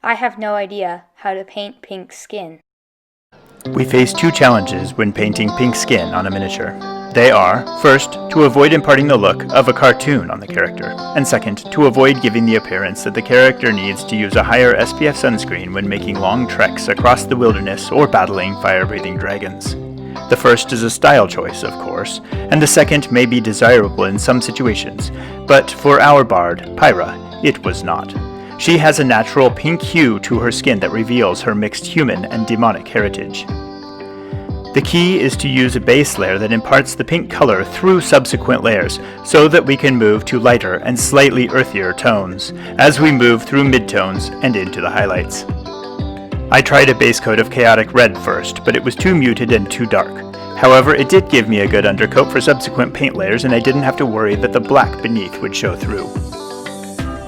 I have no idea how to paint pink skin. We face two challenges when painting pink skin on a miniature. They are, first, to avoid imparting the look of a cartoon on the character, and second, to avoid giving the appearance that the character needs to use a higher SPF sunscreen when making long treks across the wilderness or battling fire-breathing dragons. The first is a style choice, of course, and the second may be desirable in some situations, but for our bard, Pyra, it was not. She has a natural pink hue to her skin that reveals her mixed human and demonic heritage. The key is to use a base layer that imparts the pink color through subsequent layers so that we can move to lighter and slightly earthier tones as we move through midtones and into the highlights. I tried a base coat of chaotic red first, but it was too muted and too dark. However, it did give me a good undercoat for subsequent paint layers, and I didn't have to worry that the black beneath would show through.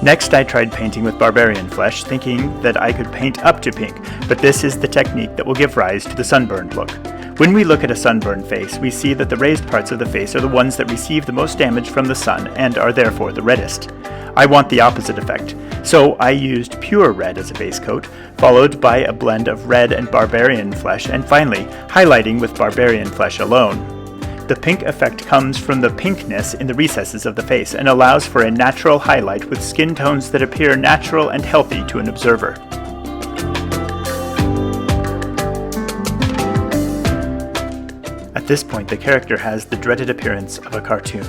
Next, I tried painting with barbarian flesh, thinking that I could paint up to pink, but this is the technique that will give rise to the sunburned look. When we look at a sunburned face, we see that the raised parts of the face are the ones that receive the most damage from the sun and are therefore the reddest. I want the opposite effect, so I used pure red as a base coat, followed by a blend of red and barbarian flesh, and finally highlighting with barbarian flesh alone. The pink effect comes from the pinkness in the recesses of the face and allows for a natural highlight with skin tones that appear natural and healthy to an observer. At this point, the character has the dreaded appearance of a cartoon.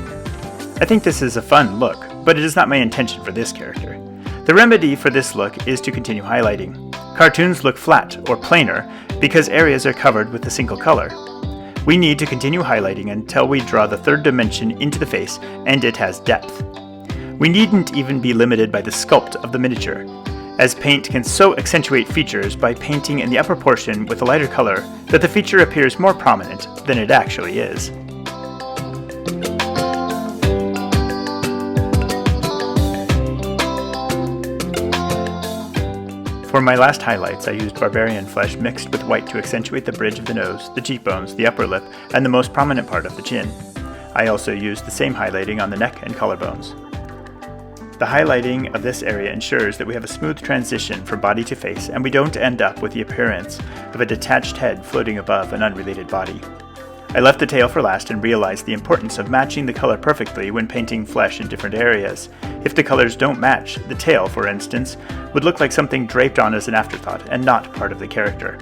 I think this is a fun look, but it is not my intention for this character. The remedy for this look is to continue highlighting. Cartoons look flat or plainer because areas are covered with a single color. We need to continue highlighting until we draw the third dimension into the face and it has depth. We needn't even be limited by the sculpt of the miniature, as paint can so accentuate features by painting in the upper portion with a lighter color that the feature appears more prominent than it actually is. For my last highlights, I used barbarian flesh mixed with white to accentuate the bridge of the nose, the cheekbones, the upper lip, and the most prominent part of the chin. I also used the same highlighting on the neck and collarbones. The highlighting of this area ensures that we have a smooth transition from body to face, and we don't end up with the appearance of a detached head floating above an unrelated body. I left the tail for last and realized the importance of matching the color perfectly when painting flesh in different areas. If the colors don't match, the tail, for instance, would look like something draped on as an afterthought and not part of the character.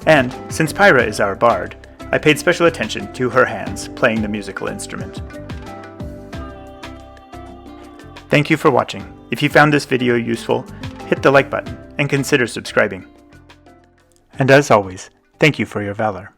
And, since Pyra is our bard, I paid special attention to her hands playing the musical instrument. Thank you for watching. If you found this video useful, hit the like button and consider subscribing. And as always, thank you for your valor.